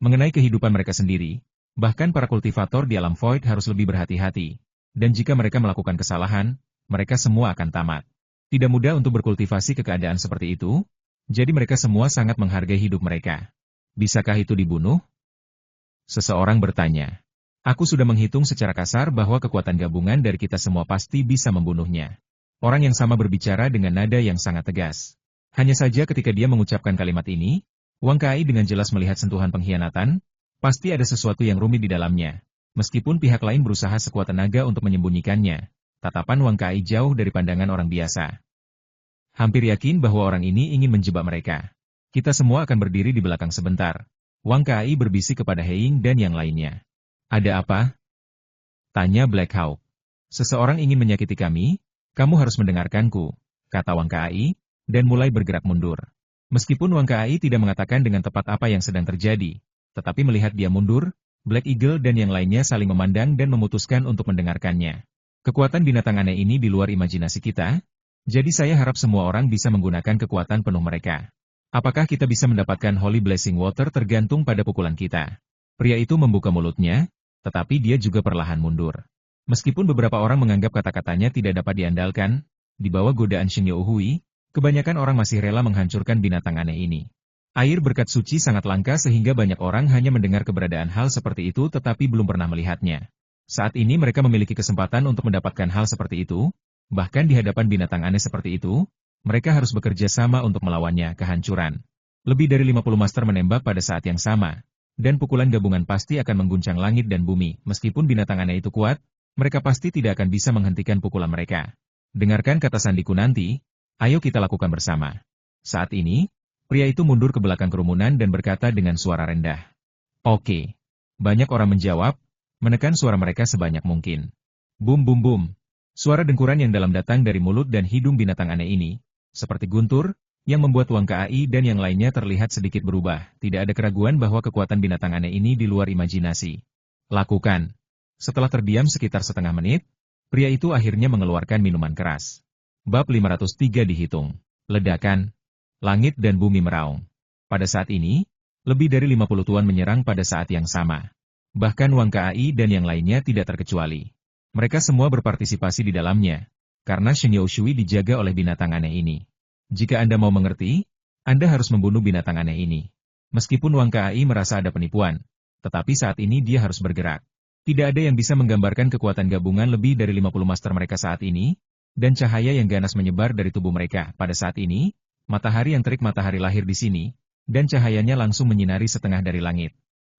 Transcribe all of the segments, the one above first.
mengenai kehidupan mereka sendiri. Bahkan para kultivator di alam void harus lebih berhati-hati. Dan jika mereka melakukan kesalahan, mereka semua akan tamat. Tidak mudah untuk berkultivasi ke keadaan seperti itu, jadi mereka semua sangat menghargai hidup mereka. Bisakah itu dibunuh? Seseorang bertanya. Aku sudah menghitung secara kasar bahwa kekuatan gabungan dari kita semua pasti bisa membunuhnya. Orang yang sama berbicara dengan nada yang sangat tegas. Hanya saja ketika dia mengucapkan kalimat ini, Wang Kai dengan jelas melihat sentuhan pengkhianatan, pasti ada sesuatu yang rumit di dalamnya. Meskipun pihak lain berusaha sekuat tenaga untuk menyembunyikannya, tatapan Wang Kai jauh dari pandangan orang biasa. Hampir yakin bahwa orang ini ingin menjebak mereka. Kita semua akan berdiri di belakang sebentar. Wang Kai berbisik kepada Heing dan yang lainnya. Ada apa? Tanya Black Hawk. Seseorang ingin menyakiti kami, kamu harus mendengarkanku, kata Wang Kai, dan mulai bergerak mundur. Meskipun Wang Kai tidak mengatakan dengan tepat apa yang sedang terjadi, tetapi melihat dia mundur, Black Eagle dan yang lainnya saling memandang dan memutuskan untuk mendengarkannya. Kekuatan binatang aneh ini di luar imajinasi kita, jadi saya harap semua orang bisa menggunakan kekuatan penuh mereka. Apakah kita bisa mendapatkan Holy Blessing Water tergantung pada pukulan kita? Pria itu membuka mulutnya, tetapi dia juga perlahan mundur. Meskipun beberapa orang menganggap kata-katanya tidak dapat diandalkan, di bawah godaan Shin Youhui, kebanyakan orang masih rela menghancurkan binatang aneh ini. Air berkat suci sangat langka sehingga banyak orang hanya mendengar keberadaan hal seperti itu tetapi belum pernah melihatnya. Saat ini mereka memiliki kesempatan untuk mendapatkan hal seperti itu, bahkan di hadapan binatang aneh seperti itu, mereka harus bekerja sama untuk melawannya kehancuran. Lebih dari 50 master menembak pada saat yang sama, dan pukulan gabungan pasti akan mengguncang langit dan bumi. Meskipun binatang aneh itu kuat, mereka pasti tidak akan bisa menghentikan pukulan mereka. Dengarkan kata sandiku nanti, ayo kita lakukan bersama. Saat ini, pria itu mundur ke belakang kerumunan dan berkata dengan suara rendah. Oke. Banyak orang menjawab, menekan suara mereka sebanyak mungkin. Bum bum bum. Suara dengkuran yang dalam datang dari mulut dan hidung binatang aneh ini, seperti guntur, yang membuat Wang Kai dan yang lainnya terlihat sedikit berubah. Tidak ada keraguan bahwa kekuatan binatang aneh ini di luar imajinasi. Lakukan. Setelah terdiam sekitar setengah menit, pria itu akhirnya mengeluarkan minuman keras. Bab 503 dihitung. Ledakan. Langit dan bumi meraung. Pada saat ini, lebih dari 50 tuan menyerang pada saat yang sama. Bahkan Wang Kai dan yang lainnya tidak terkecuali. Mereka semua berpartisipasi di dalamnya, karena Shen Youhui dijaga oleh binatang aneh ini. Jika Anda mau mengerti, Anda harus membunuh binatang aneh ini. Meskipun Wang Kai merasa ada penipuan, tetapi saat ini dia harus bergerak. Tidak ada yang bisa menggambarkan kekuatan gabungan lebih dari 50 master mereka saat ini, dan cahaya yang ganas menyebar dari tubuh mereka. Pada saat ini, matahari yang terik matahari lahir di sini, dan cahayanya langsung menyinari setengah dari langit.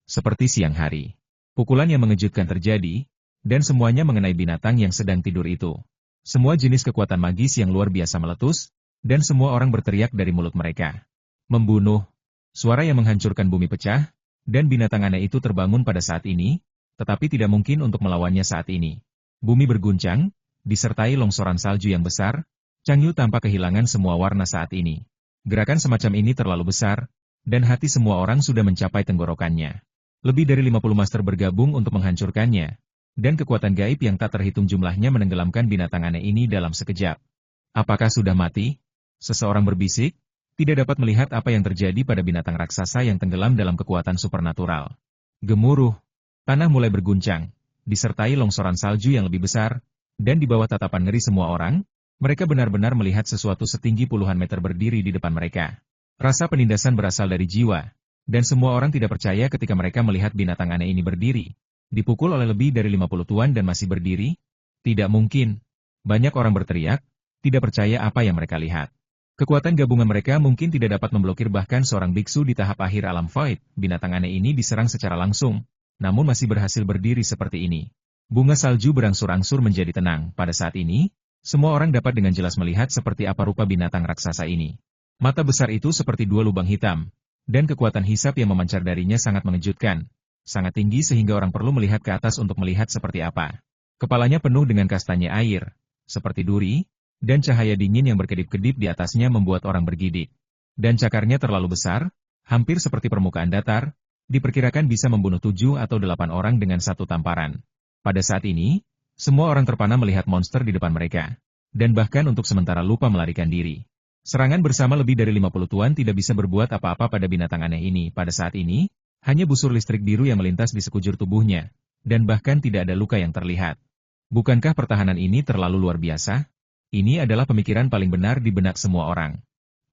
Seperti siang hari. Pukulan yang mengejutkan terjadi, dan semuanya mengenai binatang yang sedang tidur itu. Semua jenis kekuatan magis yang luar biasa meletus, dan semua orang berteriak dari mulut mereka. Membunuh. Suara yang menghancurkan bumi pecah, dan binatang aneh itu terbangun pada saat ini, tetapi tidak mungkin untuk melawannya saat ini. Bumi berguncang, disertai longsoran salju yang besar, Changyu tampak kehilangan semua warna saat ini. Gerakan semacam ini terlalu besar, dan hati semua orang sudah mencapai tenggorokannya. Lebih dari 50 master bergabung untuk menghancurkannya, dan kekuatan gaib yang tak terhitung jumlahnya menenggelamkan binatang aneh ini dalam sekejap. Apakah sudah mati? Seseorang berbisik, tidak dapat melihat apa yang terjadi pada binatang raksasa yang tenggelam dalam kekuatan supernatural. Gemuruh, tanah mulai berguncang, disertai longsoran salju yang lebih besar, dan di bawah tatapan ngeri semua orang, mereka benar-benar melihat sesuatu setinggi puluhan meter berdiri di depan mereka. Rasa penindasan berasal dari jiwa, dan semua orang tidak percaya ketika mereka melihat binatang aneh ini berdiri. Dipukul oleh lebih dari 50 tuan dan masih berdiri? Tidak mungkin. Banyak orang berteriak, tidak percaya apa yang mereka lihat. Kekuatan gabungan mereka mungkin tidak dapat memblokir bahkan seorang biksu di tahap akhir alam void. Binatang aneh ini diserang secara langsung, namun masih berhasil berdiri seperti ini. Bunga salju berangsur-angsur menjadi tenang. Pada saat ini, semua orang dapat dengan jelas melihat seperti apa rupa binatang raksasa ini. Mata besar itu seperti dua lubang hitam, dan kekuatan hisap yang memancar darinya sangat mengejutkan. Sangat tinggi sehingga orang perlu melihat ke atas untuk melihat seperti apa. Kepalanya penuh dengan kastanya air, seperti duri, dan cahaya dingin yang berkedip-kedip di atasnya membuat orang bergidik. Dan cakarnya terlalu besar, hampir seperti permukaan datar, diperkirakan bisa membunuh 7 atau 8 orang dengan satu tamparan. Pada saat ini, semua orang terpana melihat monster di depan mereka, dan bahkan untuk sementara lupa melarikan diri. Serangan bersama lebih dari 50 tuan tidak bisa berbuat apa-apa pada binatang aneh ini. Pada saat ini, Hanya busur listrik biru yang melintas di sekujur tubuhnya, dan bahkan tidak ada luka yang terlihat. Bukankah pertahanan ini terlalu luar biasa? Ini adalah pemikiran paling benar di benak semua orang.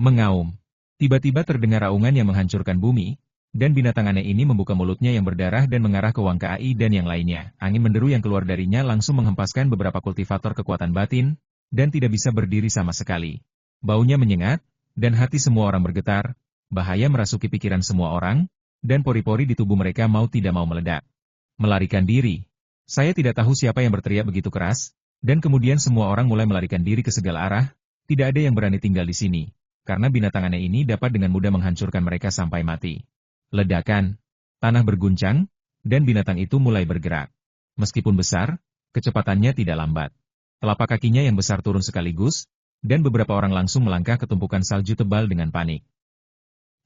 Mengaum. Tiba-tiba terdengar raungan yang menghancurkan bumi, dan binatang aneh ini membuka mulutnya yang berdarah dan mengarah ke Wang Kai dan yang lainnya. Angin menderu yang keluar darinya langsung menghempaskan beberapa kultivator kekuatan batin, dan tidak bisa berdiri sama sekali. Baunya menyengat, dan hati semua orang bergetar, bahaya merasuki pikiran semua orang, dan pori-pori di tubuh mereka mau tidak mau meledak. Melarikan diri. Saya tidak tahu siapa yang berteriak begitu keras, dan kemudian semua orang mulai melarikan diri ke segala arah, tidak ada yang berani tinggal di sini. Karena binatang aneh ini dapat dengan mudah menghancurkan mereka sampai mati. Ledakan, tanah berguncang, dan binatang itu mulai bergerak. Meskipun besar, kecepatannya tidak lambat. Telapak kakinya yang besar turun sekaligus, dan beberapa orang langsung melangkah ke tumpukan salju tebal dengan panik.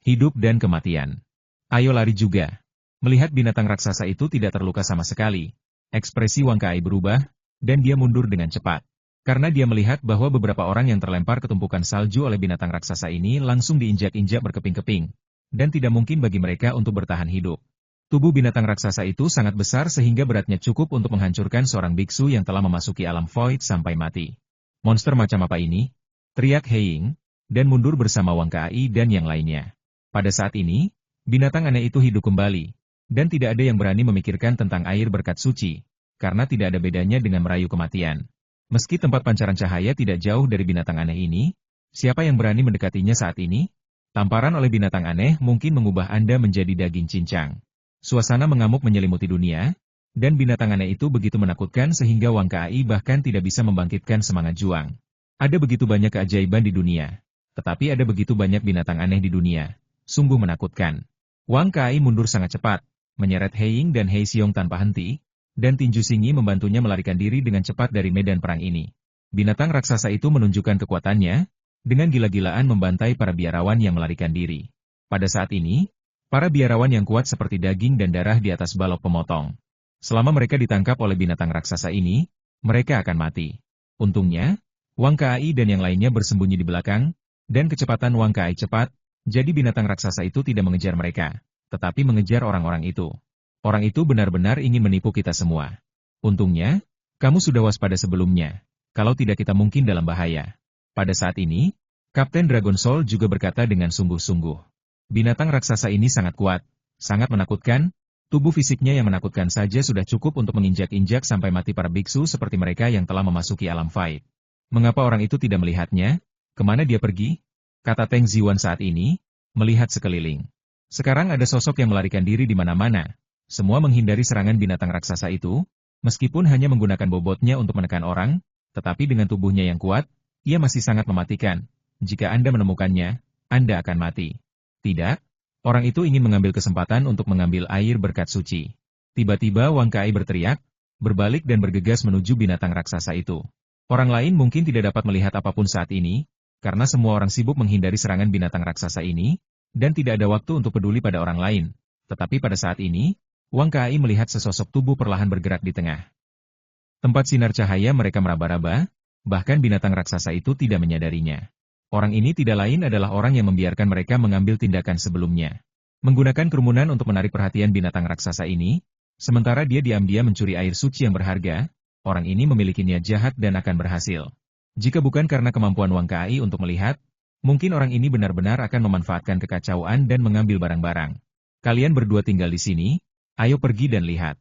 Hidup dan kematian. Ayo lari juga. Melihat binatang raksasa itu tidak terluka sama sekali, ekspresi Wang Kai berubah, dan dia mundur dengan cepat. Karena dia melihat bahwa beberapa orang yang terlempar ke tumpukan salju oleh binatang raksasa ini langsung diinjak-injak berkeping-keping, dan tidak mungkin bagi mereka untuk bertahan hidup. Tubuh binatang raksasa itu sangat besar sehingga beratnya cukup untuk menghancurkan seorang biksu yang telah memasuki alam void sampai mati. Monster macam apa ini? Teriak He Ying, dan mundur bersama Wang Kai dan yang lainnya. Pada saat ini, binatang aneh itu hidup kembali, dan tidak ada yang berani memikirkan tentang air berkat suci, karena tidak ada bedanya dengan merayu kematian. Meski tempat pancaran cahaya tidak jauh dari binatang aneh ini, siapa yang berani mendekatinya saat ini? Tamparan oleh binatang aneh mungkin mengubah Anda menjadi daging cincang. Suasana mengamuk menyelimuti dunia, dan binatang aneh itu begitu menakutkan sehingga Wang Kai bahkan tidak bisa membangkitkan semangat juang. Ada begitu banyak keajaiban di dunia, tetapi ada begitu banyak binatang aneh di dunia. Sungguh menakutkan. Wang Kai mundur sangat cepat, menyeret He Ying dan He Xiong tanpa henti, dan Tinju Singyi membantunya melarikan diri dengan cepat dari medan perang ini. Binatang raksasa itu menunjukkan kekuatannya, dengan gila-gilaan membantai para biarawan yang melarikan diri. Pada saat ini, para biarawan yang kuat seperti daging dan darah di atas balok pemotong. Selama mereka ditangkap oleh binatang raksasa ini, mereka akan mati. Untungnya, Wang Kai dan yang lainnya bersembunyi di belakang, dan kecepatan Wang Kai cepat, jadi binatang raksasa itu tidak mengejar mereka, tetapi mengejar orang-orang itu. Orang itu benar-benar ingin menipu kita semua. Untungnya, kamu sudah waspada sebelumnya. Kalau tidak kita mungkin dalam bahaya. Pada saat ini, Kapten Dragon Soul juga berkata dengan sungguh-sungguh. Binatang raksasa ini sangat kuat, sangat menakutkan, tubuh fisiknya yang menakutkan saja sudah cukup untuk menginjak-injak sampai mati para biksu seperti mereka yang telah memasuki alam Void. Mengapa orang itu tidak melihatnya? Kemana dia pergi? Kata Teng Ziwan saat ini, melihat sekeliling. Sekarang ada sosok yang melarikan diri di mana-mana. Semua menghindari serangan binatang raksasa itu, meskipun hanya menggunakan bobotnya untuk menekan orang, tetapi dengan tubuhnya yang kuat, ia masih sangat mematikan. Jika Anda menemukannya, Anda akan mati. Tidak, orang itu ingin mengambil kesempatan untuk mengambil air berkat suci. Tiba-tiba Wang Kai berteriak, berbalik dan bergegas menuju binatang raksasa itu. Orang lain mungkin tidak dapat melihat apapun saat ini, karena semua orang sibuk menghindari serangan binatang raksasa ini, dan tidak ada waktu untuk peduli pada orang lain. Tetapi pada saat ini, Wang Kai melihat sesosok tubuh perlahan bergerak di tengah. Tempat sinar cahaya mereka meraba-raba, bahkan binatang raksasa itu tidak menyadarinya. Orang ini tidak lain adalah orang yang membiarkan mereka mengambil tindakan sebelumnya. Menggunakan kerumunan untuk menarik perhatian binatang raksasa ini, sementara dia diam-diam mencuri air suci yang berharga, orang ini memiliki niat jahat dan akan berhasil. Jika bukan karena kemampuan Wang Kai untuk melihat, mungkin orang ini benar-benar akan memanfaatkan kekacauan dan mengambil barang-barang. Kalian berdua tinggal di sini, ayo pergi dan lihat.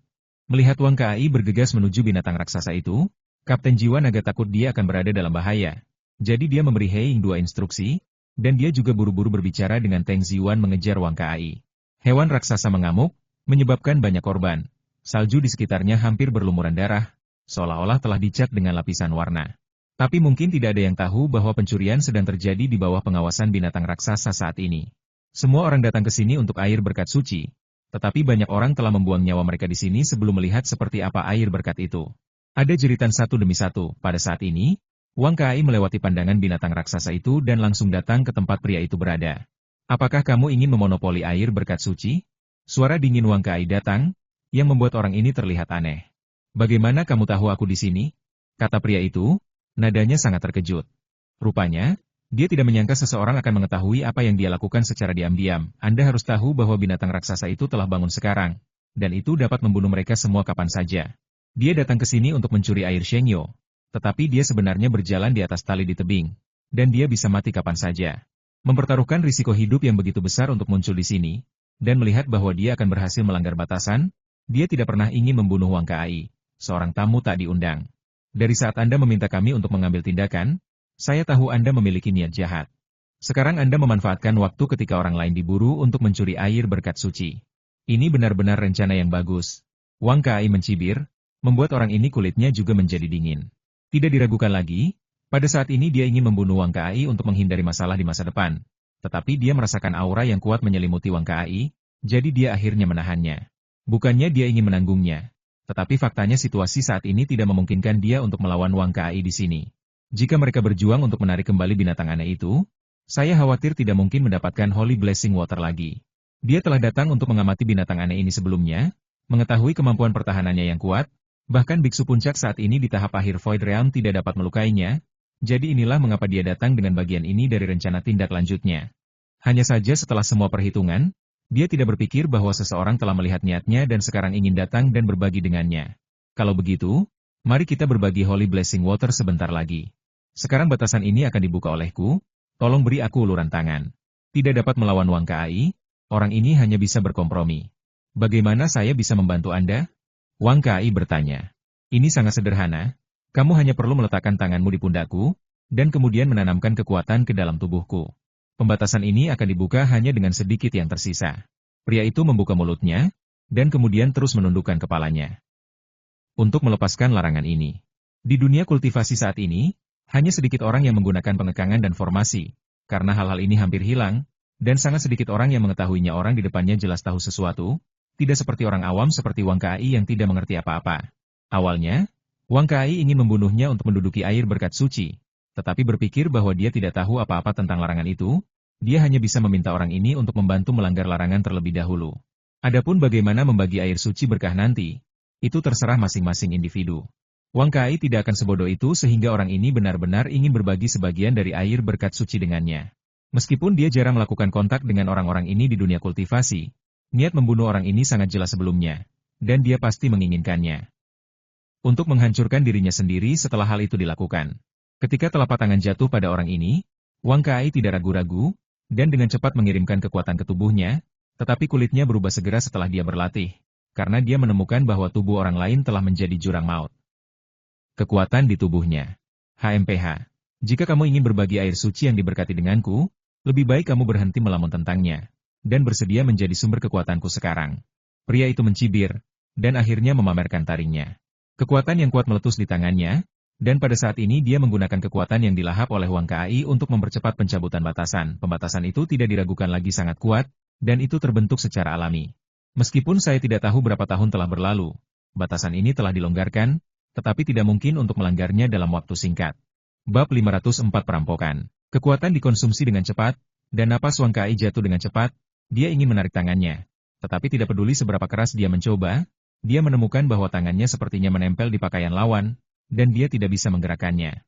Melihat Wang Kai bergegas menuju binatang raksasa itu, Kapten Jiwan agak takut dia akan berada dalam bahaya. Jadi dia memberi He Ying 2 instruksi, dan dia juga buru-buru berbicara dengan Teng Ziwan mengejar Wang Kai. Hewan raksasa mengamuk, menyebabkan banyak korban. Salju di sekitarnya hampir berlumuran darah, seolah-olah telah dicat dengan lapisan warna. Tapi mungkin tidak ada yang tahu bahwa pencurian sedang terjadi di bawah pengawasan binatang raksasa saat ini. Semua orang datang ke sini untuk air berkat suci. Tetapi banyak orang telah membuang nyawa mereka di sini sebelum melihat seperti apa air berkat itu. Ada jeritan satu demi satu. Pada saat ini, Wang Kai melewati pandangan binatang raksasa itu dan langsung datang ke tempat pria itu berada. Apakah kamu ingin memonopoli air berkat suci? Suara dingin Wang Kai datang, yang membuat orang ini terlihat aneh. Bagaimana kamu tahu aku di sini? Kata pria itu, nadanya sangat terkejut. Rupanya, Dia tidak menyangka seseorang akan mengetahui apa yang dia lakukan secara diam-diam. Anda harus tahu bahwa binatang raksasa itu telah bangun sekarang, dan itu dapat membunuh mereka semua kapan saja. Dia datang ke sini untuk mencuri air Shengyo, tetapi dia sebenarnya berjalan di atas tali di tebing, dan dia bisa mati kapan saja. Mempertaruhkan risiko hidup yang begitu besar untuk muncul di sini, dan melihat bahwa dia akan berhasil melanggar batasan, dia tidak pernah ingin membunuh Wang Kai, seorang tamu tak diundang. Dari saat Anda meminta kami untuk mengambil tindakan, saya tahu Anda memiliki niat jahat. Sekarang Anda memanfaatkan waktu ketika orang lain diburu untuk mencuri air berkat suci. Ini benar-benar rencana yang bagus. Wang Kai mencibir, membuat orang ini kulitnya juga menjadi dingin. Tidak diragukan lagi, pada saat ini dia ingin membunuh Wang Kai untuk menghindari masalah di masa depan. Tetapi dia merasakan aura yang kuat menyelimuti Wang Kai, jadi dia akhirnya menahannya. Bukannya dia ingin menanggungnya, tetapi faktanya situasi saat ini tidak memungkinkan dia untuk melawan Wang Kai di sini. Jika mereka berjuang untuk menarik kembali binatang aneh itu, saya khawatir tidak mungkin mendapatkan Holy Blessing Water lagi. Dia telah datang untuk mengamati binatang aneh ini sebelumnya, mengetahui kemampuan pertahanannya yang kuat, bahkan Biksu Puncak saat ini di tahap akhir Void Realm tidak dapat melukainya, jadi inilah mengapa dia datang dengan bagian ini dari rencana tindak lanjutnya. Hanya saja setelah semua perhitungan, dia tidak berpikir bahwa seseorang telah melihat niatnya dan sekarang ingin datang dan berbagi dengannya. Kalau begitu, mari kita berbagi Holy Blessing Water sebentar lagi. Sekarang batasan ini akan dibuka olehku, tolong beri aku uluran tangan. Tidak dapat melawan Wang Kai, orang ini hanya bisa berkompromi. Bagaimana saya bisa membantu Anda? Wang Kai bertanya. Ini sangat sederhana, kamu hanya perlu meletakkan tanganmu di pundakku, dan kemudian menanamkan kekuatan ke dalam tubuhku. Pembatasan ini akan dibuka hanya dengan sedikit yang tersisa. Pria itu membuka mulutnya, dan kemudian terus menundukkan kepalanya. Untuk melepaskan larangan ini. Di dunia kultivasi saat ini, hanya sedikit orang yang menggunakan pengekangan dan formasi, karena hal-hal ini hampir hilang, dan sangat sedikit orang yang mengetahuinya. Orang di depannya jelas tahu sesuatu, tidak seperti orang awam seperti Wang Kai yang tidak mengerti apa-apa. Awalnya, Wang Kai ingin membunuhnya untuk menduduki air berkat suci, tetapi berpikir bahwa dia tidak tahu apa-apa tentang larangan itu, dia hanya bisa meminta orang ini untuk membantu melanggar larangan terlebih dahulu. Adapun bagaimana membagi air suci berkah nanti, itu terserah masing-masing individu. Wang Kai tidak akan sebodoh itu sehingga orang ini benar-benar ingin berbagi sebagian dari air berkat suci dengannya. Meskipun dia jarang melakukan kontak dengan orang-orang ini di dunia kultivasi, niat membunuh orang ini sangat jelas sebelumnya, dan dia pasti menginginkannya. Untuk menghancurkan dirinya sendiri setelah hal itu dilakukan. Ketika telapak tangan jatuh pada orang ini, Wang Kai tidak ragu-ragu, dan dengan cepat mengirimkan kekuatan ke tubuhnya, tetapi kulitnya berubah segera setelah dia berlatih, karena dia menemukan bahwa tubuh orang lain telah menjadi jurang maut. Kekuatan di tubuhnya. HMPH. Jika kamu ingin berbagi air suci yang diberkati denganku, lebih baik kamu berhenti melamun tentangnya, dan bersedia menjadi sumber kekuatanku sekarang. Pria itu mencibir, dan akhirnya memamerkan taringnya. Kekuatan yang kuat meletus di tangannya, dan pada saat ini dia menggunakan kekuatan yang dilahap oleh Wang Kai untuk mempercepat pencabutan batasan. Pembatasan itu tidak diragukan lagi sangat kuat, dan itu terbentuk secara alami. Meskipun saya tidak tahu berapa tahun telah berlalu, batasan ini telah dilonggarkan, tetapi tidak mungkin untuk melanggarnya dalam waktu singkat. Bab 504 Perampokan. Kekuatan dikonsumsi dengan cepat, dan napas Wang Kai jatuh dengan cepat, dia ingin menarik tangannya. Tetapi tidak peduli seberapa keras dia mencoba, dia menemukan bahwa tangannya sepertinya menempel di pakaian lawan, dan dia tidak bisa menggerakkannya.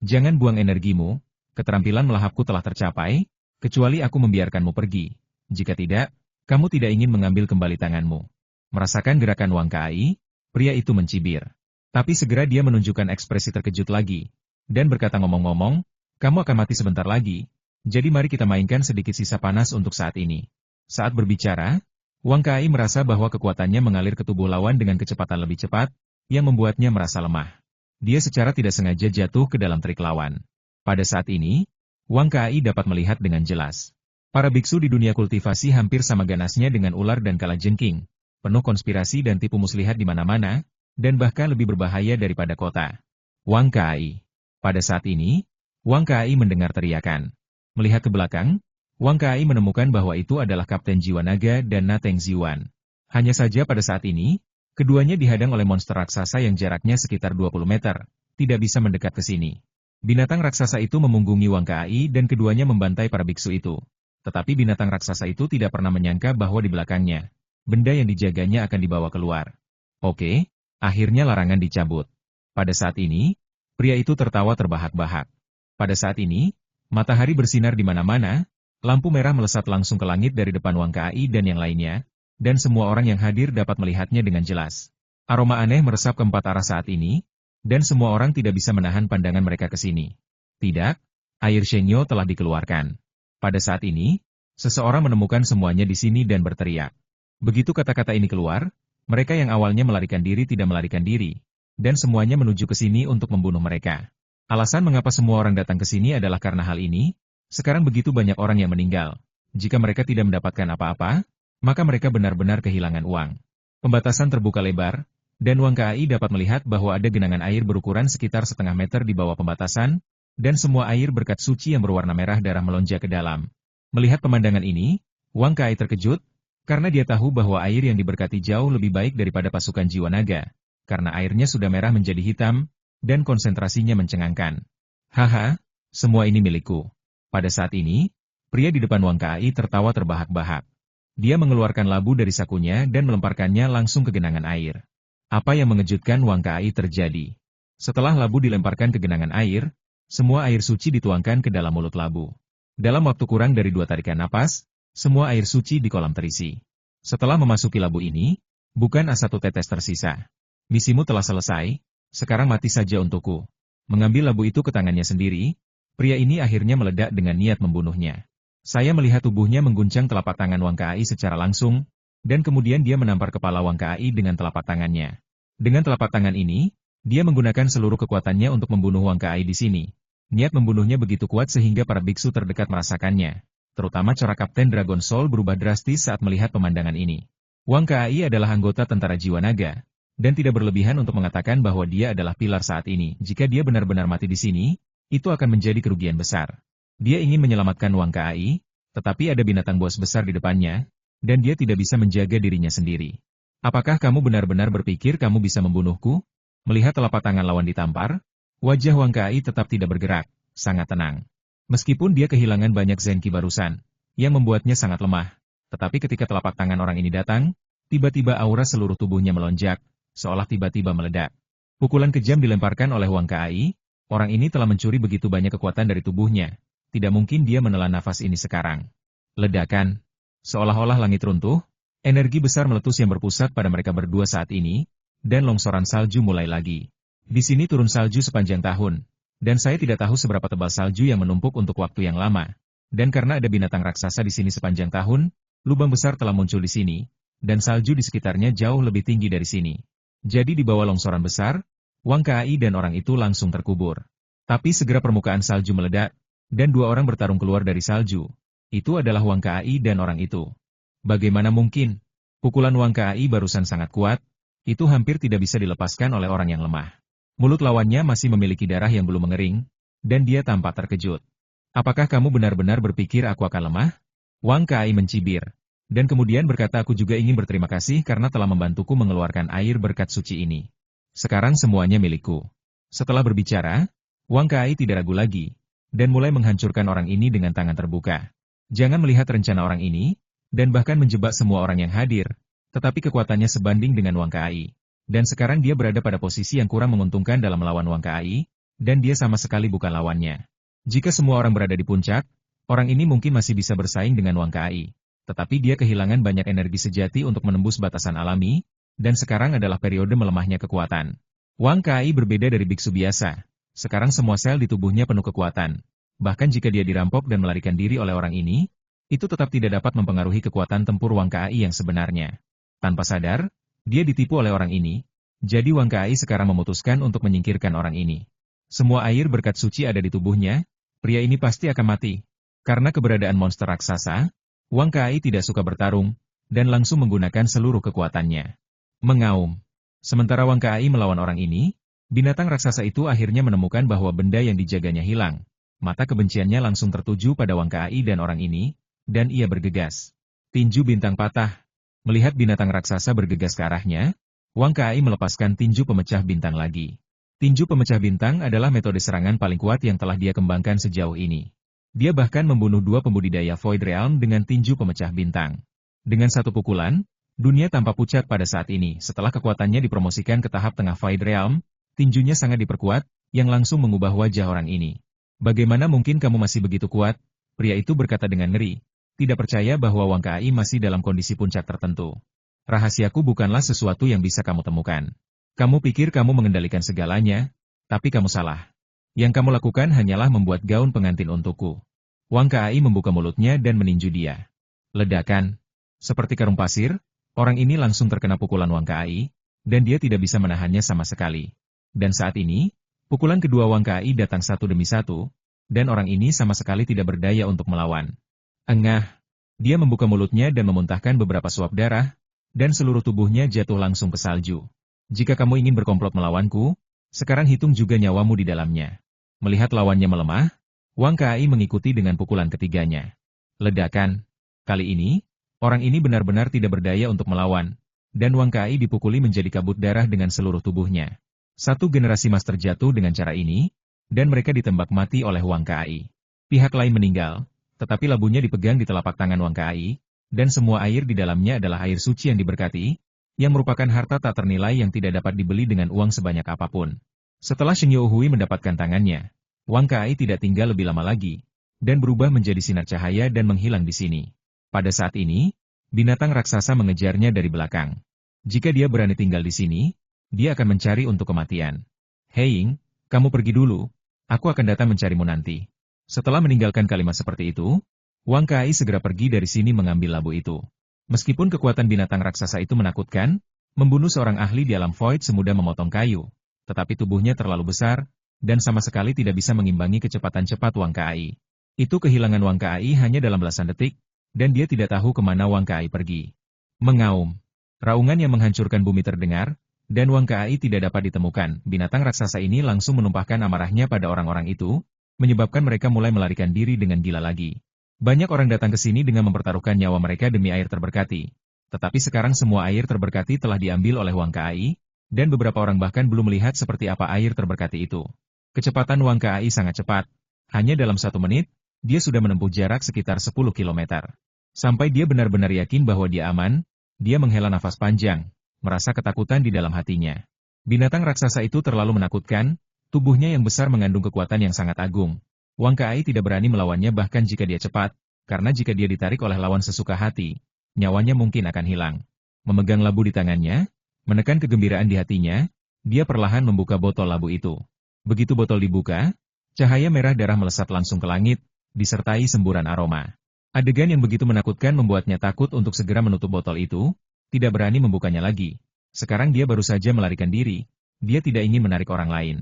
Jangan buang energimu, keterampilan melahapku telah tercapai, kecuali aku membiarkanmu pergi. Jika tidak, kamu tidak ingin mengambil kembali tanganmu. Merasakan gerakan Wang Kai, pria itu mencibir. Tapi segera dia menunjukkan ekspresi terkejut lagi, dan berkata ngomong-ngomong, kamu akan mati sebentar lagi, jadi mari kita mainkan sedikit sisa panas untuk saat ini. Saat berbicara, Wang Kai merasa bahwa kekuatannya mengalir ke tubuh lawan dengan kecepatan lebih cepat, yang membuatnya merasa lemah. Dia secara tidak sengaja jatuh ke dalam trik lawan. Pada saat ini, Wang Kai dapat melihat dengan jelas. Para biksu di dunia kultivasi hampir sama ganasnya dengan ular dan kalajengking, penuh konspirasi dan tipu muslihat di mana-mana, dan bahkan lebih berbahaya daripada kota. Wang Kai. Pada saat ini, Wang Kai mendengar teriakan. Melihat ke belakang, Wang Kai menemukan bahwa itu adalah Kapten Jiwa Naga dan Nateng Ziwan. Hanya saja pada saat ini, keduanya dihadang oleh monster raksasa yang jaraknya sekitar 20 meter, tidak bisa mendekat ke sini. Binatang raksasa itu memunggungi Wang Kai dan keduanya membantai para biksu itu. Tetapi binatang raksasa itu tidak pernah menyangka bahwa di belakangnya, benda yang dijaganya akan dibawa keluar. Oke. Akhirnya larangan dicabut. Pada saat ini, pria itu tertawa terbahak-bahak. Pada saat ini, Matahari bersinar di mana-mana, lampu merah melesat langsung ke langit dari depan Wang Kai dan yang lainnya, dan semua orang yang hadir dapat melihatnya dengan jelas. Aroma aneh meresap ke empat arah saat ini, dan semua orang tidak bisa menahan pandangan mereka ke sini. Tidak, air Shenyo telah dikeluarkan. Pada saat ini, seseorang menemukan semuanya di sini dan berteriak. Begitu kata-kata ini keluar, mereka yang awalnya melarikan diri tidak melarikan diri, dan semuanya menuju ke sini untuk membunuh mereka. Alasan mengapa semua orang datang ke sini adalah karena hal ini, sekarang begitu banyak orang yang meninggal. Jika mereka tidak mendapatkan apa-apa, maka mereka benar-benar kehilangan uang. Pembatasan terbuka lebar, dan Wang Kai dapat melihat bahwa ada genangan air berukuran sekitar setengah meter di bawah pembatasan, dan semua air berkat suci yang berwarna merah darah melonjak ke dalam. Melihat pemandangan ini, Wang Kai terkejut, karena dia tahu bahwa air yang diberkati jauh lebih baik daripada pasukan jiwa naga, karena airnya sudah merah menjadi hitam, dan konsentrasinya mencengangkan. Haha, semua ini milikku. Pada saat ini, pria di depan Wang Kai tertawa terbahak-bahak. Dia mengeluarkan labu dari sakunya dan melemparkannya langsung ke genangan air. Apa yang mengejutkan Wang Kai terjadi. Setelah labu dilemparkan ke genangan air, semua air suci dituangkan ke dalam mulut labu. Dalam waktu kurang dari 2 tarikan napas, semua air suci di kolam terisi. Setelah memasuki labu ini, bukan A1 tetes tersisa. Misimu telah selesai, sekarang mati saja untukku. Mengambil labu itu ke tangannya sendiri, pria ini akhirnya meledak dengan niat membunuhnya. Saya melihat tubuhnya mengguncang telapak tangan Wang Kai secara langsung, dan kemudian dia menampar kepala Wang Kai dengan telapak tangannya. Dengan telapak tangan ini, dia menggunakan seluruh kekuatannya untuk membunuh Wang Kai di sini. Niat membunuhnya begitu kuat sehingga para biksu terdekat merasakannya. Terutama corak Kapten Dragon Soul berubah drastis saat melihat pemandangan ini. Wang Kai adalah anggota tentara jiwa naga, dan tidak berlebihan untuk mengatakan bahwa dia adalah pilar saat ini. Jika dia benar-benar mati di sini, itu akan menjadi kerugian besar. Dia ingin menyelamatkan Wang Kai, tetapi ada binatang buas besar di depannya, dan dia tidak bisa menjaga dirinya sendiri. Apakah kamu benar-benar berpikir kamu bisa membunuhku? Melihat telapak tangan lawan ditampar, wajah Wang Kai tetap tidak bergerak, sangat tenang. Meskipun dia kehilangan banyak Zenki barusan, yang membuatnya sangat lemah, tetapi ketika telapak tangan orang ini datang, tiba-tiba aura seluruh tubuhnya melonjak, seolah tiba-tiba meledak. Pukulan kejam dilemparkan oleh Wang Kai, orang ini telah mencuri begitu banyak kekuatan dari tubuhnya, tidak mungkin dia menelan nafas ini sekarang. Ledakan. Seolah-olah langit runtuh, energi besar meletus yang berpusat pada mereka berdua saat ini, dan longsoran salju mulai lagi. Di sini turun salju sepanjang tahun. Dan saya tidak tahu seberapa tebal salju yang menumpuk untuk waktu yang lama. Dan karena ada binatang raksasa di sini sepanjang tahun, lubang besar telah muncul di sini, dan salju di sekitarnya jauh lebih tinggi dari sini. Jadi di bawah longsoran besar, Wang Kai dan orang itu langsung terkubur. Tapi segera permukaan salju meledak, dan 2 orang bertarung keluar dari salju. Itu adalah Wang Kai dan orang itu. Bagaimana mungkin? Pukulan Wang Kai barusan sangat kuat, itu hampir tidak bisa dilepaskan oleh orang yang lemah. Mulut lawannya masih memiliki darah yang belum mengering, dan dia tampak terkejut. Apakah kamu benar-benar berpikir aku akan lemah? Wang Kai mencibir, dan kemudian berkata aku juga ingin berterima kasih karena telah membantuku mengeluarkan air berkat suci ini. Sekarang semuanya milikku. Setelah berbicara, Wang Kai tidak ragu lagi, dan mulai menghancurkan orang ini dengan tangan terbuka. Jangan melihat rencana orang ini, dan bahkan menjebak semua orang yang hadir, tetapi kekuatannya sebanding dengan Wang Kai. Dan sekarang dia berada pada posisi yang kurang menguntungkan dalam melawan Wang Kai, dan dia sama sekali bukan lawannya. Jika semua orang berada di puncak, orang ini mungkin masih bisa bersaing dengan Wang Kai. Tetapi dia kehilangan banyak energi sejati untuk menembus batasan alami, dan sekarang adalah periode melemahnya kekuatan. Wang Kai berbeda dari biksu biasa. Sekarang semua sel di tubuhnya penuh kekuatan. Bahkan jika dia dirampok dan melarikan diri oleh orang ini, itu tetap tidak dapat mempengaruhi kekuatan tempur Wang Kai yang sebenarnya. Tanpa sadar, dia ditipu oleh orang ini, jadi Wang Kai sekarang memutuskan untuk menyingkirkan orang ini. Semua air berkat suci ada di tubuhnya, pria ini pasti akan mati. Karena keberadaan monster raksasa, Wang Kai tidak suka bertarung, dan langsung menggunakan seluruh kekuatannya. Mengaum. Sementara Wang Kai melawan orang ini, binatang raksasa itu akhirnya menemukan bahwa benda yang dijaganya hilang. Mata kebenciannya langsung tertuju pada Wang Kai dan orang ini, dan ia bergegas. Tinju bintang patah. Melihat binatang raksasa bergegas ke arahnya, Wang Kai melepaskan tinju pemecah bintang lagi. Tinju pemecah bintang adalah metode serangan paling kuat yang telah dia kembangkan sejauh ini. Dia bahkan membunuh 2 pembudidaya Void Realm dengan tinju pemecah bintang. Dengan satu pukulan, dunia tampak pucat pada saat ini. Setelah kekuatannya dipromosikan ke tahap tengah Void Realm, tinjunya sangat diperkuat, yang langsung mengubah wajah orang ini. Bagaimana mungkin kamu masih begitu kuat? Pria itu berkata dengan ngeri, tidak percaya bahwa Wang Kai masih dalam kondisi puncak tertentu. Rahasiaku bukanlah sesuatu yang bisa kamu temukan. Kamu pikir kamu mengendalikan segalanya, tapi kamu salah. Yang kamu lakukan hanyalah membuat gaun pengantin untukku. Wang Kai membuka mulutnya dan meninju dia. Ledakan. Seperti karung pasir, orang ini langsung terkena pukulan Wang Kai, dan dia tidak bisa menahannya sama sekali. Dan saat ini, pukulan kedua Wang Kai datang satu demi satu, dan orang ini sama sekali tidak berdaya untuk melawan. Engah. Dia membuka mulutnya dan memuntahkan beberapa suap darah, dan seluruh tubuhnya jatuh langsung ke salju. Jika kamu ingin berkomplot melawanku, sekarang hitung juga nyawamu di dalamnya. Melihat lawannya melemah, Wang Kai mengikuti dengan pukulan ketiganya. Ledakan. Kali ini, orang ini benar-benar tidak berdaya untuk melawan, dan Wang Kai dipukuli menjadi kabut darah dengan seluruh tubuhnya. Satu generasi mas terjatuh dengan cara ini, dan mereka ditembak mati oleh Wang Kai. Pihak lain meninggal, tetapi labunya dipegang di telapak tangan Wang Kai, dan semua air di dalamnya adalah air suci yang diberkati, yang merupakan harta tak ternilai yang tidak dapat dibeli dengan uang sebanyak apapun. Setelah Shen Youhui mendapatkan tangannya, Wang Kai tidak tinggal lebih lama lagi, dan berubah menjadi sinar cahaya dan menghilang di sini. Pada saat ini, binatang raksasa mengejarnya dari belakang. Jika dia berani tinggal di sini, dia akan mencari untuk kematian. Hei, kamu pergi dulu, aku akan datang mencarimu nanti. Setelah meninggalkan kalimat seperti itu, Wang Kai segera pergi dari sini mengambil labu itu. Meskipun kekuatan binatang raksasa itu menakutkan, membunuh seorang ahli di alam void semudah memotong kayu, tetapi tubuhnya terlalu besar, dan sama sekali tidak bisa mengimbangi kecepatan cepat Wang Kai. Itu kehilangan Wang Kai hanya dalam belasan detik, dan dia tidak tahu kemana Wang Kai pergi. Mengaum. Raungan yang menghancurkan bumi terdengar, dan Wang Kai tidak dapat ditemukan. Binatang raksasa ini langsung menumpahkan amarahnya pada orang-orang itu, menyebabkan mereka mulai melarikan diri dengan gila lagi. Banyak orang datang ke sini dengan mempertaruhkan nyawa mereka demi air terberkati. Tetapi sekarang semua air terberkati telah diambil oleh Wang Kai, dan beberapa orang bahkan belum melihat seperti apa air terberkati itu. Kecepatan Wang Kai sangat cepat. Hanya dalam 1 menit, dia sudah menempuh jarak sekitar 10 kilometer. Sampai dia benar-benar yakin bahwa dia aman, dia menghela nafas panjang, merasa ketakutan di dalam hatinya. Binatang raksasa itu terlalu menakutkan, tubuhnya yang besar mengandung kekuatan yang sangat agung. Wang Kai tidak berani melawannya bahkan jika dia cepat, karena jika dia ditarik oleh lawan sesuka hati, nyawanya mungkin akan hilang. Memegang labu di tangannya, menekan kegembiraan di hatinya, dia perlahan membuka botol labu itu. Begitu botol dibuka, cahaya merah darah melesat langsung ke langit, disertai semburan aroma. Adegan yang begitu menakutkan membuatnya takut untuk segera menutup botol itu, tidak berani membukanya lagi. Sekarang dia baru saja melarikan diri, dia tidak ingin menarik orang lain.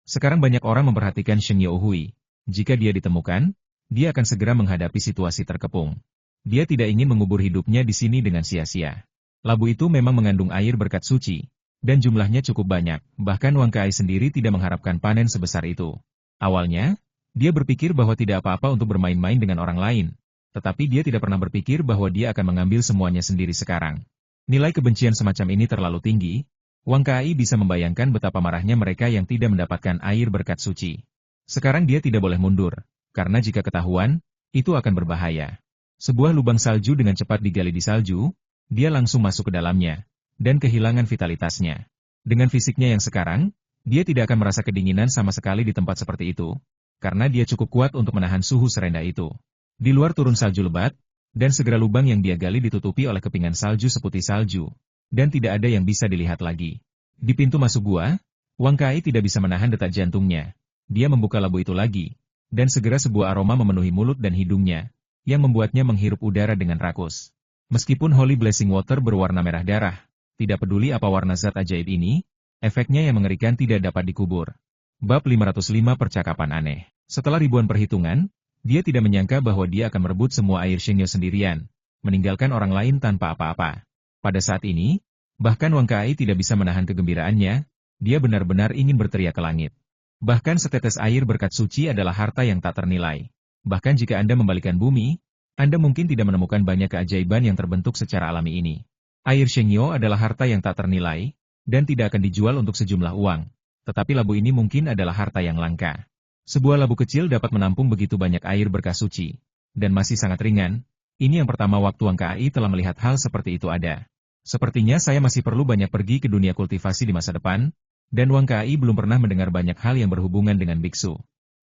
Sekarang banyak orang memperhatikan Shen Youhui. Jika dia ditemukan, dia akan segera menghadapi situasi terkepung. Dia tidak ingin mengubur hidupnya di sini dengan sia-sia. Labu itu memang mengandung air berkat suci, dan jumlahnya cukup banyak, bahkan Wang Kai sendiri tidak mengharapkan panen sebesar itu. Awalnya, dia berpikir bahwa tidak apa-apa untuk bermain-main dengan orang lain. Tetapi dia tidak pernah berpikir bahwa dia akan mengambil semuanya sendiri sekarang. Nilai kebencian semacam ini terlalu tinggi, Wang Kai bisa membayangkan betapa marahnya mereka yang tidak mendapatkan air berkat suci. Sekarang dia tidak boleh mundur, karena jika ketahuan, itu akan berbahaya. Sebuah lubang salju dengan cepat digali di salju, dia langsung masuk ke dalamnya, dan kehilangan vitalitasnya. Dengan fisiknya yang sekarang, dia tidak akan merasa kedinginan sama sekali di tempat seperti itu, karena dia cukup kuat untuk menahan suhu serendah itu. Di luar turun salju lebat, dan segera lubang yang dia gali ditutupi oleh kepingan salju seputih salju, dan tidak ada yang bisa dilihat lagi. Di pintu masuk gua, Wang Kai tidak bisa menahan detak jantungnya. Dia membuka labu itu lagi, dan segera sebuah aroma memenuhi mulut dan hidungnya, yang membuatnya menghirup udara dengan rakus. Meskipun Holy Blessing Water berwarna merah darah, tidak peduli apa warna zat ajaib ini, efeknya yang mengerikan tidak dapat dikubur. Bab 505 Percakapan Aneh. Setelah ribuan perhitungan, dia tidak menyangka bahwa dia akan merebut semua air Shengyo sendirian, meninggalkan orang lain tanpa apa-apa. Pada saat ini, bahkan Wang Kai tidak bisa menahan kegembiraannya, dia benar-benar ingin berteriak ke langit. Bahkan setetes air berkat suci adalah harta yang tak ternilai. Bahkan jika Anda membalikan bumi, Anda mungkin tidak menemukan banyak keajaiban yang terbentuk secara alami ini. Air Shengyo adalah harta yang tak ternilai, dan tidak akan dijual untuk sejumlah uang. Tetapi labu ini mungkin adalah harta yang langka. Sebuah labu kecil dapat menampung begitu banyak air berkah suci, dan masih sangat ringan. Ini yang pertama waktu Wang Kai telah melihat hal seperti itu ada. Sepertinya saya masih perlu banyak pergi ke dunia kultivasi di masa depan, dan Wang Kai belum pernah mendengar banyak hal yang berhubungan dengan biksu.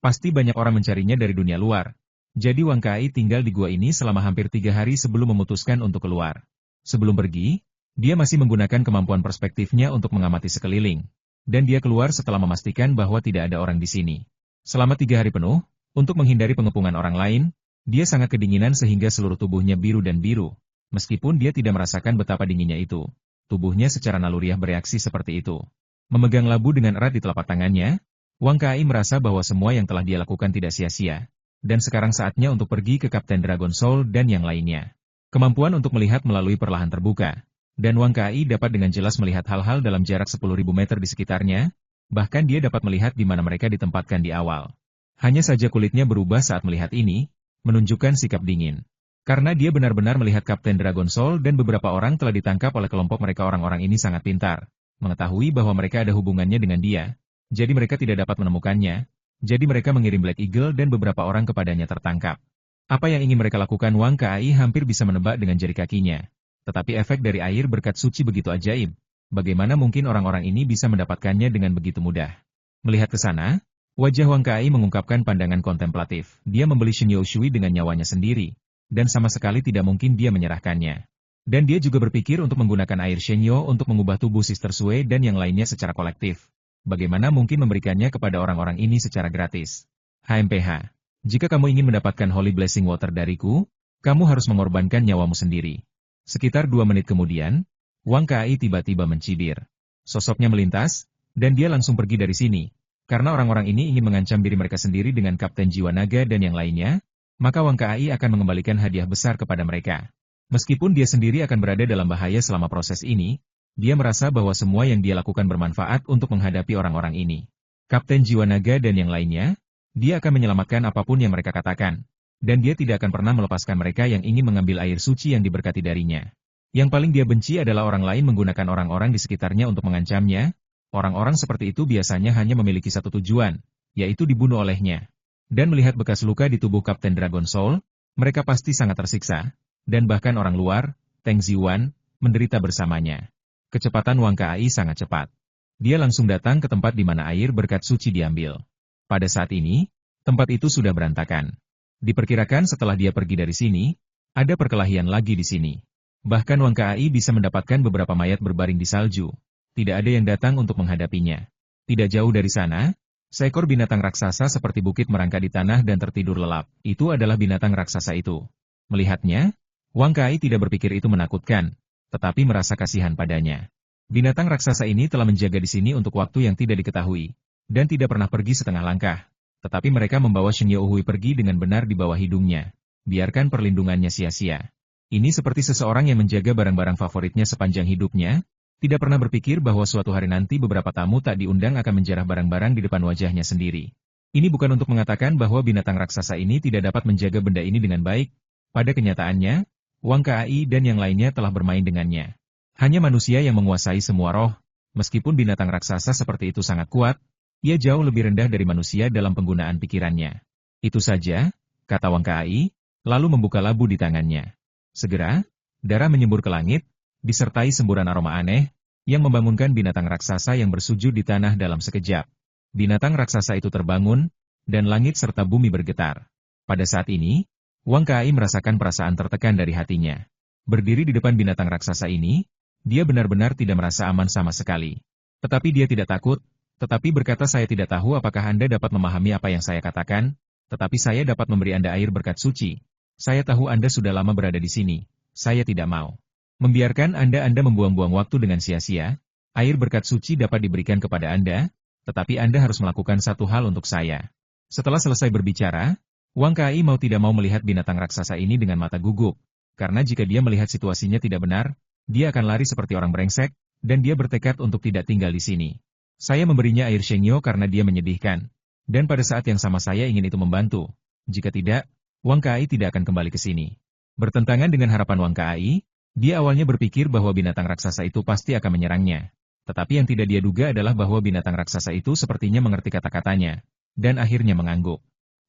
Pasti banyak orang mencarinya dari dunia luar. Jadi Wang Kai tinggal di gua ini selama hampir 3 hari sebelum memutuskan untuk keluar. Sebelum pergi, dia masih menggunakan kemampuan perspektifnya untuk mengamati sekeliling. Dan dia keluar setelah memastikan bahwa tidak ada orang di sini. Selama 3 hari penuh, untuk menghindari pengepungan orang lain, dia sangat kedinginan sehingga seluruh tubuhnya biru dan biru. Meskipun dia tidak merasakan betapa dinginnya itu, tubuhnya secara naluriah bereaksi seperti itu. Memegang labu dengan erat di telapak tangannya, Wang Kai merasa bahwa semua yang telah dia lakukan tidak sia-sia. Dan sekarang saatnya untuk pergi ke Kapten Dragon Soul dan yang lainnya. Kemampuan untuk melihat melalui perlahan terbuka. Dan Wang Kai dapat dengan jelas melihat hal-hal dalam jarak 10.000 meter di sekitarnya, bahkan dia dapat melihat di mana mereka ditempatkan di awal. Hanya saja kulitnya berubah saat melihat ini, menunjukkan sikap dingin. Karena dia benar-benar melihat Kapten Dragon Soul dan beberapa orang telah ditangkap oleh kelompok mereka. Orang-orang ini sangat pintar, mengetahui bahwa mereka ada hubungannya dengan dia, jadi mereka tidak dapat menemukannya, jadi mereka mengirim Black Eagle dan beberapa orang kepadanya tertangkap. Apa yang ingin mereka lakukan Wang Kai hampir bisa menebak dengan jari kakinya. Tetapi efek dari air berkat suci begitu ajaib. Bagaimana mungkin orang-orang ini bisa mendapatkannya dengan begitu mudah? Melihat ke sana, wajah Wang Kai mengungkapkan pandangan kontemplatif. Dia membeli Shen Shui dengan nyawanya sendiri, dan sama sekali tidak mungkin dia menyerahkannya. Dan dia juga berpikir untuk menggunakan air Shenyo untuk mengubah tubuh Sister Sui dan yang lainnya secara kolektif. Bagaimana mungkin memberikannya kepada orang-orang ini secara gratis? HMPH. Jika kamu ingin mendapatkan Holy Blessing Water dariku, kamu harus mengorbankan nyawamu sendiri. Sekitar 2 menit kemudian, Wang Kai tiba-tiba mencibir. Sosoknya melintas, dan dia langsung pergi dari sini. Karena orang-orang ini ingin mengancam diri mereka sendiri dengan Kapten Jiwa Naga dan yang lainnya, maka Wang Kai akan mengembalikan hadiah besar kepada mereka. Meskipun dia sendiri akan berada dalam bahaya selama proses ini, dia merasa bahwa semua yang dia lakukan bermanfaat untuk menghadapi orang-orang ini. Kapten Jiwa Naga dan yang lainnya, dia akan menyelamatkan apapun yang mereka katakan. Dan dia tidak akan pernah melepaskan mereka yang ingin mengambil air suci yang diberkati darinya. Yang paling dia benci adalah orang lain menggunakan orang-orang di sekitarnya untuk mengancamnya. Orang-orang seperti itu biasanya hanya memiliki satu tujuan, yaitu dibunuh olehnya. Dan melihat bekas luka di tubuh Kapten Dragon Soul, mereka pasti sangat tersiksa, dan bahkan orang luar, Teng Ziwan, menderita bersamanya. Kecepatan Wang Kai sangat cepat. Dia langsung datang ke tempat di mana air berkat suci diambil. Pada saat ini, tempat itu sudah berantakan. Diperkirakan setelah dia pergi dari sini, ada perkelahian lagi di sini. Bahkan Wang Kai bisa mendapatkan beberapa mayat berbaring di salju. Tidak ada yang datang untuk menghadapinya. Tidak jauh dari sana, seekor binatang raksasa seperti bukit merangkak di tanah dan tertidur lelap. Itu adalah binatang raksasa itu. Melihatnya, Wang Kai tidak berpikir itu menakutkan, tetapi merasa kasihan padanya. Binatang raksasa ini telah menjaga di sini untuk waktu yang tidak diketahui, dan tidak pernah pergi setengah langkah. Tetapi mereka membawa Shen Youhui pergi dengan benar di bawah hidungnya. Biarkan perlindungannya sia-sia. Ini seperti seseorang yang menjaga barang-barang favoritnya sepanjang hidupnya, tidak pernah berpikir bahwa suatu hari nanti beberapa tamu tak diundang akan menjarah barang-barang di depan wajahnya sendiri. Ini bukan untuk mengatakan bahwa binatang raksasa ini tidak dapat menjaga benda ini dengan baik. Pada kenyataannya, Wang Kai dan yang lainnya telah bermain dengannya. Hanya manusia yang menguasai semua roh. Meskipun binatang raksasa seperti itu sangat kuat, ia jauh lebih rendah dari manusia dalam penggunaan pikirannya. Itu saja, kata Wang Kai, lalu membuka labu di tangannya. Segera, darah menyembur ke langit, disertai semburan aroma aneh, yang membangunkan binatang raksasa yang bersujud di tanah dalam sekejap. Binatang raksasa itu terbangun, dan langit serta bumi bergetar. Pada saat ini, Wang Kai merasakan perasaan tertekan dari hatinya. Berdiri di depan binatang raksasa ini, dia benar-benar tidak merasa aman sama sekali. Tetapi dia tidak takut, tetapi berkata saya tidak tahu apakah Anda dapat memahami apa yang saya katakan, tetapi saya dapat memberi Anda air berkat suci. Saya tahu Anda sudah lama berada di sini, saya tidak mau membiarkan Anda membuang-buang waktu dengan sia-sia. Air berkat suci dapat diberikan kepada Anda, tetapi Anda harus melakukan satu hal untuk saya. Setelah selesai berbicara, Wang Kai mau tidak mau melihat binatang raksasa ini dengan mata gugup, karena jika dia melihat situasinya tidak benar, dia akan lari seperti orang brengsek, dan dia bertekad untuk tidak tinggal di sini. Saya memberinya air Shengyo karena dia menyedihkan, dan pada saat yang sama saya ingin itu membantu. Jika tidak, Wang Kai tidak akan kembali ke sini. Bertentangan dengan harapan Wang Kai, dia awalnya berpikir bahwa binatang raksasa itu pasti akan menyerangnya. Tetapi yang tidak dia duga adalah bahwa binatang raksasa itu sepertinya mengerti kata-katanya, dan akhirnya mengangguk.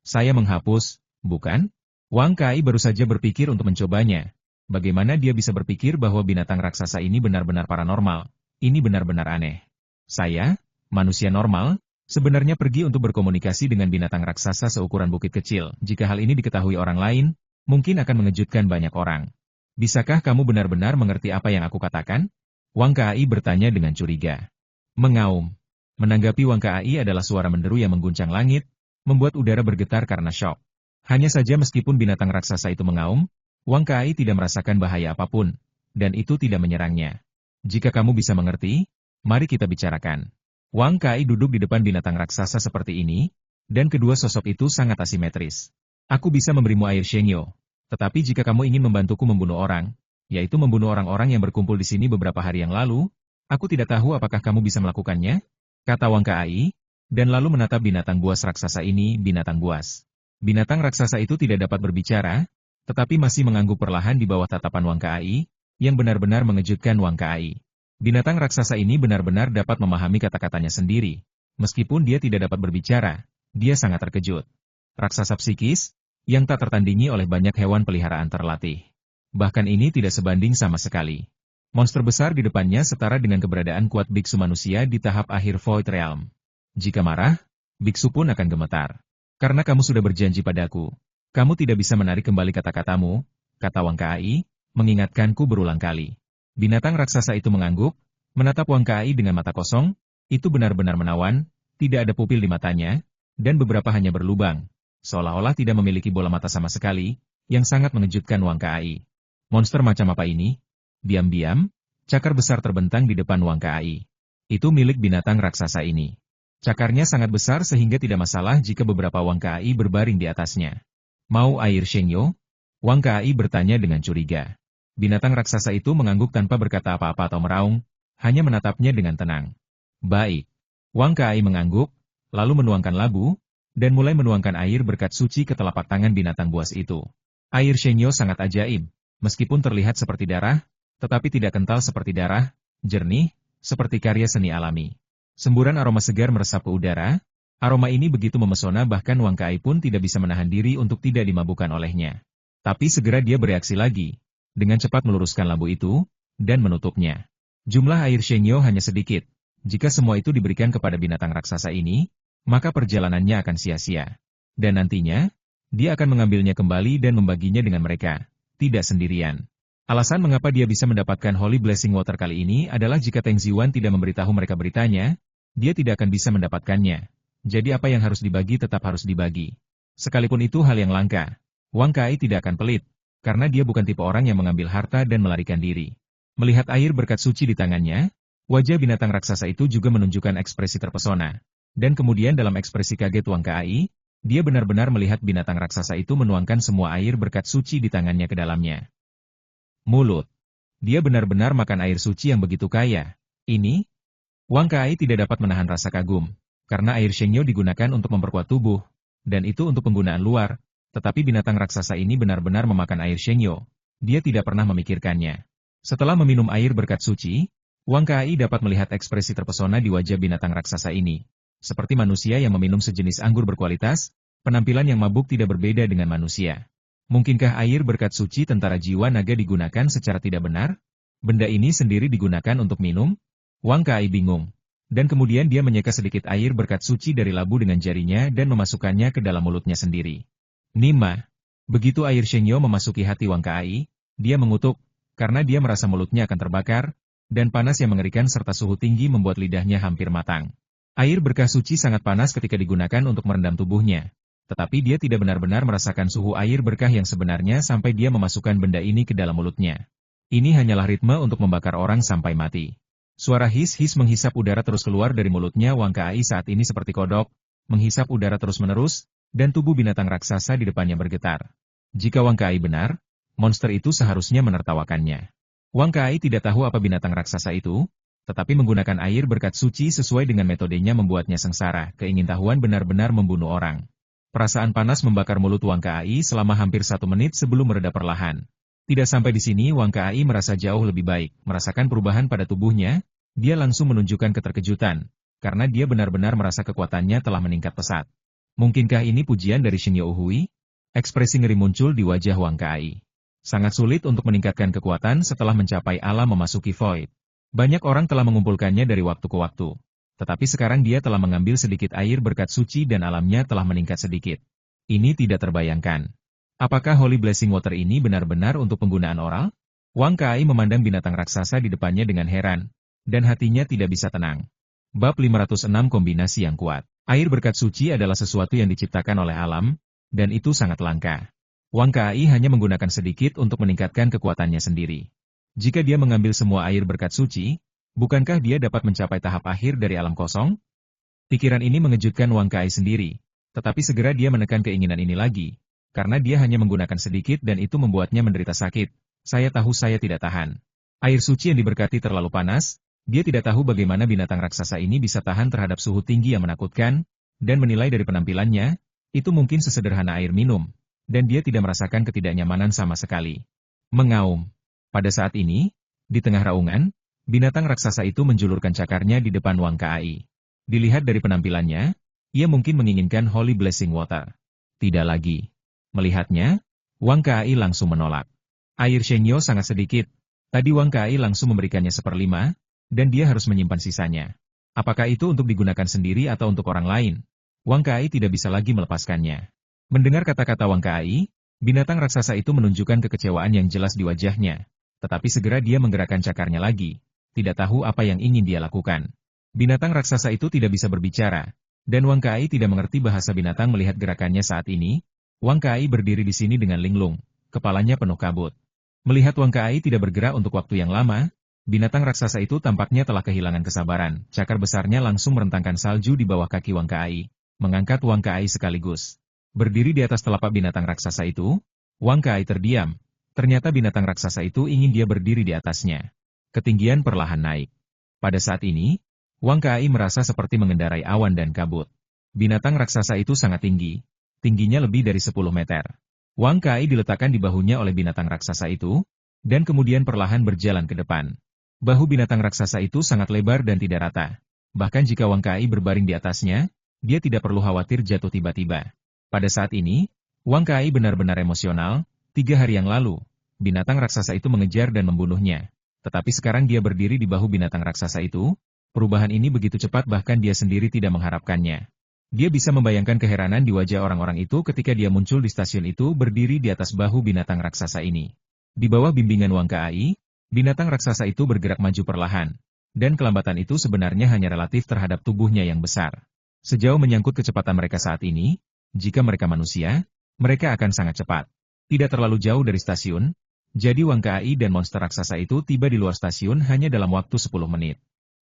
Saya menghapus, bukan? Wang Kai baru saja berpikir untuk mencobanya. Bagaimana dia bisa berpikir bahwa binatang raksasa ini benar-benar paranormal? Ini benar-benar aneh. Saya, manusia normal, Sebenarnya pergi untuk berkomunikasi dengan binatang raksasa seukuran bukit kecil, jika hal ini diketahui orang lain, mungkin akan mengejutkan banyak orang. Bisakah kamu benar-benar mengerti apa yang aku katakan? Wang Kai bertanya dengan curiga. Mengaum. Menanggapi Wang Kai adalah suara menderu yang mengguncang langit, membuat udara bergetar karena syok. Hanya saja meskipun binatang raksasa itu mengaum, Wang Kai tidak merasakan bahaya apapun, dan itu tidak menyerangnya. Jika kamu bisa mengerti, mari kita bicarakan. Wang Kai duduk di depan binatang raksasa seperti ini, dan kedua sosok itu sangat asimetris. Aku bisa memberimu air Shengyo, tetapi jika kamu ingin membantuku membunuh orang, yaitu membunuh orang-orang yang berkumpul di sini beberapa hari yang lalu, aku tidak tahu apakah kamu bisa melakukannya, kata Wang Kai, dan lalu menatap binatang buas raksasa ini, binatang buas. Binatang raksasa itu tidak dapat berbicara, tetapi masih mengangguk perlahan di bawah tatapan Wang Kai, yang benar-benar mengejutkan Wang Kai. Binatang raksasa ini benar-benar dapat memahami kata-katanya sendiri. Meskipun dia tidak dapat berbicara, dia sangat terkejut. Raksasa psikis, yang tak tertandingi oleh banyak hewan peliharaan terlatih. Bahkan ini tidak sebanding sama sekali. Monster besar di depannya setara dengan keberadaan kuat biksu manusia di tahap akhir Void Realm. Jika marah, biksu pun akan gemetar. Karena kamu sudah berjanji padaku, kamu tidak bisa menarik kembali kata-katamu, kata Wang Kai, mengingatkanku berulang kali. Binatang raksasa itu mengangguk, menatap Wang Kai dengan mata kosong, itu benar-benar menawan, tidak ada pupil di matanya, dan beberapa hanya berlubang, seolah-olah tidak memiliki bola mata sama sekali, yang sangat mengejutkan Wang Kai. Monster macam apa ini? Diam-diam, cakar besar terbentang di depan Wang Kai. Itu milik binatang raksasa ini. Cakarnya sangat besar sehingga tidak masalah jika beberapa Wang Kai berbaring di atasnya. Mau air Shengyo? Wang Kai bertanya dengan curiga. Binatang raksasa itu mengangguk tanpa berkata apa-apa atau meraung, hanya menatapnya dengan tenang. Baik. Wang Kai mengangguk, lalu menuangkan labu, dan mulai menuangkan air berkat suci ke telapak tangan binatang buas itu. Air Shengyo sangat ajaib, meskipun terlihat seperti darah, tetapi tidak kental seperti darah, jernih, seperti karya seni alami. Semburan aroma segar meresap ke udara, aroma ini begitu memesona bahkan Wang Kai pun tidak bisa menahan diri untuk tidak dimabukkan olehnya. Tapi segera dia bereaksi lagi. Dengan cepat meluruskan labu itu, dan menutupnya. Jumlah air Shengyo hanya sedikit. Jika semua itu diberikan kepada binatang raksasa ini, maka perjalanannya akan sia-sia. Dan nantinya, dia akan mengambilnya kembali dan membaginya dengan mereka, tidak sendirian. Alasan mengapa dia bisa mendapatkan Holy Blessing Water kali ini adalah jika Teng Ziwan tidak memberitahu mereka beritanya, dia tidak akan bisa mendapatkannya. Jadi apa yang harus dibagi tetap harus dibagi. Sekalipun itu hal yang langka, Wang Kai tidak akan pelit. Karena dia bukan tipe orang yang mengambil harta dan melarikan diri. Melihat air berkat suci di tangannya, wajah binatang raksasa itu juga menunjukkan ekspresi terpesona. Dan kemudian dalam ekspresi kaget Wang Kai, dia benar-benar melihat binatang raksasa itu menuangkan semua air berkat suci di tangannya ke dalamnya. Mulut. Dia benar-benar makan air suci yang begitu kaya. Ini? Wang Kai tidak dapat menahan rasa kagum, karena air Shengyo digunakan untuk memperkuat tubuh, dan itu untuk penggunaan luar. Tetapi binatang raksasa ini benar-benar memakan air Shengyo. Dia tidak pernah memikirkannya. Setelah meminum air berkat suci, Wang Kai dapat melihat ekspresi terpesona di wajah binatang raksasa ini. Seperti manusia yang meminum sejenis anggur berkualitas, penampilan yang mabuk tidak berbeda dengan manusia. Mungkinkah air berkat suci tentara jiwa naga digunakan secara tidak benar? Benda ini sendiri digunakan untuk minum? Wang Kai bingung. Dan kemudian dia menyeka sedikit air berkat suci dari labu dengan jarinya dan memasukkannya ke dalam mulutnya sendiri. Nima. Begitu air Shengyo memasuki hati Wang Kai, dia mengutuk, karena dia merasa mulutnya akan terbakar, dan panas yang mengerikan serta suhu tinggi membuat lidahnya hampir matang. Air berkah suci sangat panas ketika digunakan untuk merendam tubuhnya, tetapi dia tidak benar-benar merasakan suhu air berkah yang sebenarnya sampai dia memasukkan benda ini ke dalam mulutnya. Ini hanyalah ritme untuk membakar orang sampai mati. Suara his-his menghisap udara terus keluar dari mulutnya Wang Kai saat ini seperti kodok, menghisap udara terus-menerus, dan tubuh binatang raksasa di depannya bergetar. Jika Wang Kai benar, monster itu seharusnya menertawakannya. Wang Kai tidak tahu apa binatang raksasa itu, tetapi menggunakan air berkat suci sesuai dengan metodenya membuatnya sengsara, keingintahuan benar-benar membunuh orang. Perasaan panas membakar mulut Wang Kai selama hampir 1 menit sebelum mereda perlahan. Tidak sampai di sini Wang Kai merasa jauh lebih baik, merasakan perubahan pada tubuhnya, dia langsung menunjukkan keterkejutan, karena dia benar-benar merasa kekuatannya telah meningkat pesat. Mungkinkah ini pujian dari Shengyo Uhui? Ekspresi ngeri muncul di wajah Wang Kai. Sangat sulit untuk meningkatkan kekuatan setelah mencapai alam memasuki Void. Banyak orang telah mengumpulkannya dari waktu ke waktu. Tetapi sekarang dia telah mengambil sedikit air berkat suci dan alamnya telah meningkat sedikit. Ini tidak terbayangkan. Apakah Holy Blessing Water ini benar-benar untuk penggunaan oral? Wang Kai memandang binatang raksasa di depannya dengan heran, dan hatinya tidak bisa tenang. Bab 506 Kombinasi yang kuat. Air berkat suci adalah sesuatu yang diciptakan oleh alam, dan itu sangat langka. Wang Kai hanya menggunakan sedikit untuk meningkatkan kekuatannya sendiri. Jika dia mengambil semua air berkat suci, bukankah dia dapat mencapai tahap akhir dari alam kosong? Pikiran ini mengejutkan Wang Kai sendiri, tetapi segera dia menekan keinginan ini lagi, karena dia hanya menggunakan sedikit dan itu membuatnya menderita sakit. Saya tahu saya tidak tahan. Air suci yang diberkati terlalu panas, dia tidak tahu bagaimana binatang raksasa ini bisa tahan terhadap suhu tinggi yang menakutkan, dan menilai dari penampilannya, itu mungkin sesederhana air minum, dan dia tidak merasakan ketidaknyamanan sama sekali. Mengaum. Pada saat ini, di tengah raungan, binatang raksasa itu menjulurkan cakarnya di depan Wang Kai. Dilihat dari penampilannya, ia mungkin menginginkan Holy Blessing Water. Tidak lagi. Melihatnya, Wang Kai langsung menolak. Air Shengyo sangat sedikit. Tadi Wang Kai langsung memberikannya 1/5, dan dia harus menyimpan sisanya. Apakah itu untuk digunakan sendiri atau untuk orang lain? Wang Kai tidak bisa lagi melepaskannya. Mendengar kata-kata Wang Kai, binatang raksasa itu menunjukkan kekecewaan yang jelas di wajahnya. Tetapi segera dia menggerakkan cakarnya lagi. Tidak tahu apa yang ingin dia lakukan. Binatang raksasa itu tidak bisa berbicara. Dan Wang Kai tidak mengerti bahasa binatang melihat gerakannya saat ini. Wang Kai berdiri di sini dengan linglung, kepalanya penuh kabut. Melihat Wang Kai tidak bergerak untuk waktu yang lama, binatang raksasa itu tampaknya telah kehilangan kesabaran. Cakar besarnya langsung merentangkan salju di bawah kaki Wang Kai, mengangkat Wang Kai sekaligus. Berdiri di atas telapak binatang raksasa itu, Wang Kai terdiam. Ternyata binatang raksasa itu ingin dia berdiri di atasnya. Ketinggian perlahan naik. Pada saat ini, Wang Kai merasa seperti mengendarai awan dan kabut. Binatang raksasa itu sangat tinggi. Tingginya lebih dari 10 meter. Wang Kai diletakkan di bahunya oleh binatang raksasa itu, dan kemudian perlahan berjalan ke depan. Bahu binatang raksasa itu sangat lebar dan tidak rata. Bahkan jika Wang Kai berbaring di atasnya, dia tidak perlu khawatir jatuh tiba-tiba. Pada saat ini, Wang Kai benar-benar emosional. 3 hari yang lalu, binatang raksasa itu mengejar dan membunuhnya. Tetapi sekarang dia berdiri di bahu binatang raksasa itu. Perubahan ini begitu cepat bahkan dia sendiri tidak mengharapkannya. Dia bisa membayangkan keheranan di wajah orang-orang itu ketika dia muncul di stasiun itu berdiri di atas bahu binatang raksasa ini. Di bawah bimbingan Wang Kai, binatang raksasa itu bergerak maju perlahan. Dan kelambatan itu sebenarnya hanya relatif terhadap tubuhnya yang besar. Sejauh menyangkut kecepatan mereka saat ini, jika mereka manusia, mereka akan sangat cepat. Tidak terlalu jauh dari stasiun, jadi Wang Kai dan monster raksasa itu tiba di luar stasiun hanya dalam waktu 10 menit.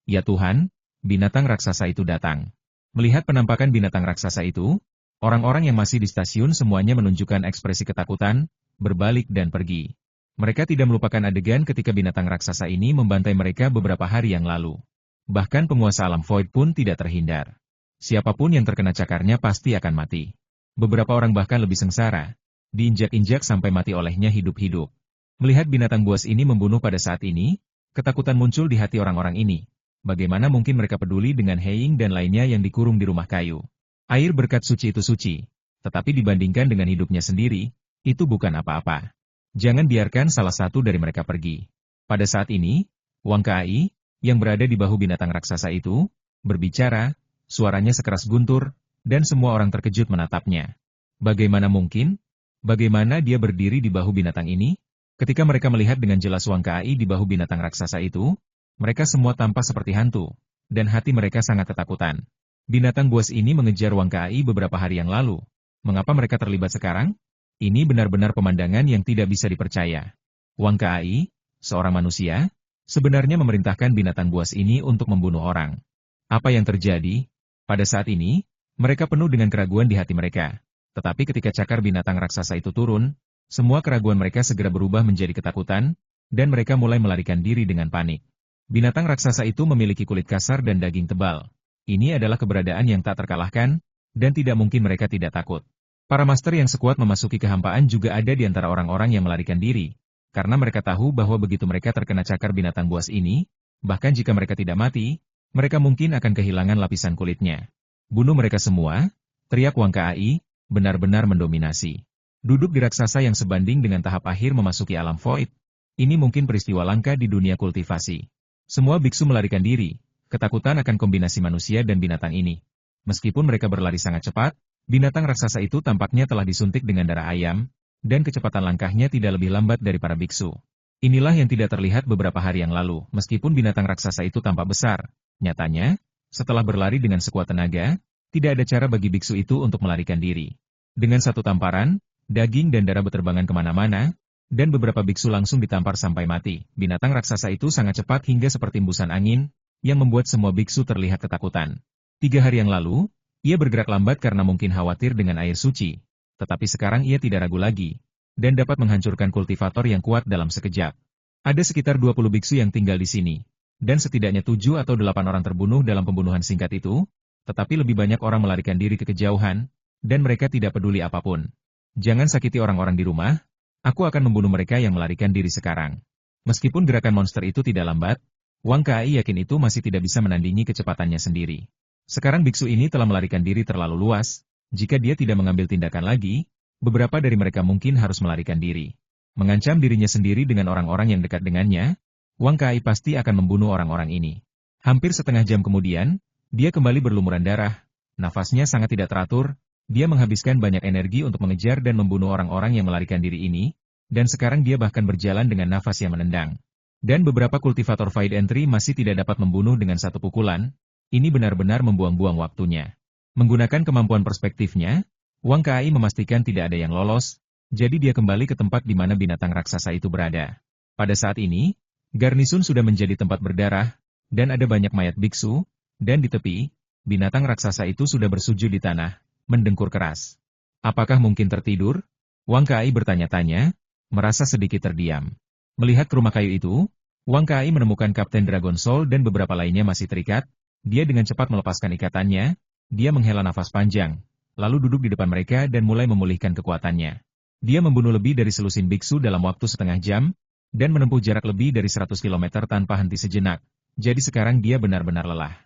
Ya Tuhan, binatang raksasa itu datang. Melihat penampakan binatang raksasa itu, orang-orang yang masih di stasiun semuanya menunjukkan ekspresi ketakutan, berbalik dan pergi. Mereka tidak melupakan adegan ketika binatang raksasa ini membantai mereka beberapa hari yang lalu. Bahkan penguasa alam Void pun tidak terhindar. Siapapun yang terkena cakarnya pasti akan mati. Beberapa orang bahkan lebih sengsara, diinjak-injak sampai mati olehnya hidup-hidup. Melihat binatang buas ini membunuh pada saat ini, ketakutan muncul di hati orang-orang ini. Bagaimana mungkin mereka peduli dengan Heiying dan lainnya yang dikurung di rumah kayu? Air berkat suci itu suci, tetapi dibandingkan dengan hidupnya sendiri, itu bukan apa-apa. Jangan biarkan salah satu dari mereka pergi. Pada saat ini, Wang Kai, yang berada di bahu binatang raksasa itu, berbicara, suaranya sekeras guntur, dan semua orang terkejut menatapnya. Bagaimana mungkin? Bagaimana dia berdiri di bahu binatang ini? Ketika mereka melihat dengan jelas Wang Kai di bahu binatang raksasa itu, mereka semua tampak seperti hantu, dan hati mereka sangat ketakutan. Binatang buas ini mengejar Wang Kai beberapa hari yang lalu. Mengapa mereka terlibat sekarang? Ini benar-benar pemandangan yang tidak bisa dipercaya. Wang Kai, seorang manusia, sebenarnya memerintahkan binatang buas ini untuk membunuh orang. Apa yang terjadi? Pada saat ini, mereka penuh dengan keraguan di hati mereka. Tetapi ketika cakar binatang raksasa itu turun, semua keraguan mereka segera berubah menjadi ketakutan, dan mereka mulai melarikan diri dengan panik. Binatang raksasa itu memiliki kulit kasar dan daging tebal. Ini adalah keberadaan yang tak terkalahkan, dan tidak mungkin mereka tidak takut. Para master yang sekuat memasuki kehampaan juga ada di antara orang-orang yang melarikan diri, karena mereka tahu bahwa begitu mereka terkena cakar binatang buas ini, bahkan jika mereka tidak mati, mereka mungkin akan kehilangan lapisan kulitnya. Bunuh mereka semua, teriak Wang Kai, benar-benar mendominasi. Duduk di raksasa yang sebanding dengan tahap akhir memasuki alam void. Ini mungkin peristiwa langka di dunia kultivasi. Semua biksu melarikan diri, ketakutan akan kombinasi manusia dan binatang ini. Meskipun mereka berlari sangat cepat, binatang raksasa itu tampaknya telah disuntik dengan darah ayam, dan kecepatan langkahnya tidak lebih lambat dari para biksu. Inilah yang tidak terlihat beberapa hari yang lalu, meskipun binatang raksasa itu tampak besar. Nyatanya, setelah berlari dengan sekuat tenaga, tidak ada cara bagi biksu itu untuk melarikan diri. Dengan satu tamparan, daging dan darah berterbangan kemana-mana, dan beberapa biksu langsung ditampar sampai mati. Binatang raksasa itu sangat cepat hingga seperti embusan angin, yang membuat semua biksu terlihat ketakutan. 3 hari yang lalu, ia bergerak lambat karena mungkin khawatir dengan air suci. Tetapi sekarang ia tidak ragu lagi, dan dapat menghancurkan kultivator yang kuat dalam sekejap. Ada sekitar 20 biksu yang tinggal di sini, dan setidaknya 7 atau 8 orang terbunuh dalam pembunuhan singkat itu, tetapi lebih banyak orang melarikan diri ke kejauhan, dan mereka tidak peduli apapun. Jangan sakiti orang-orang di rumah, aku akan membunuh mereka yang melarikan diri sekarang. Meskipun gerakan monster itu tidak lambat, Wang Kai yakin itu masih tidak bisa menandingi kecepatannya sendiri. Sekarang biksu ini telah melarikan diri terlalu luas, jika dia tidak mengambil tindakan lagi, beberapa dari mereka mungkin harus melarikan diri. Mengancam dirinya sendiri dengan orang-orang yang dekat dengannya, Wang Kai pasti akan membunuh orang-orang ini. Hampir setengah jam kemudian, dia kembali berlumuran darah, nafasnya sangat tidak teratur, dia menghabiskan banyak energi untuk mengejar dan membunuh orang-orang yang melarikan diri ini, dan sekarang dia bahkan berjalan dengan nafas yang menendang. Dan beberapa kultivator Void Entry masih tidak dapat membunuh dengan satu pukulan. Ini benar-benar membuang-buang waktunya. Menggunakan kemampuan perspektifnya, Wang Kai memastikan tidak ada yang lolos, jadi dia kembali ke tempat di mana binatang raksasa itu berada. Pada saat ini, garnisun sudah menjadi tempat berdarah, dan ada banyak mayat biksu, dan di tepi, binatang raksasa itu sudah bersujud di tanah, mendengkur keras. Apakah mungkin tertidur? Wang Kai bertanya-tanya, merasa sedikit terdiam. Melihat ke rumah kayu itu, Wang Kai menemukan Kapten Dragon Soul dan beberapa lainnya masih terikat. Dia dengan cepat melepaskan ikatannya, dia menghela nafas panjang, lalu duduk di depan mereka dan mulai memulihkan kekuatannya. Dia membunuh lebih dari selusin biksu dalam waktu setengah jam, dan menempuh jarak lebih dari 100 km tanpa henti sejenak, jadi sekarang dia benar-benar lelah.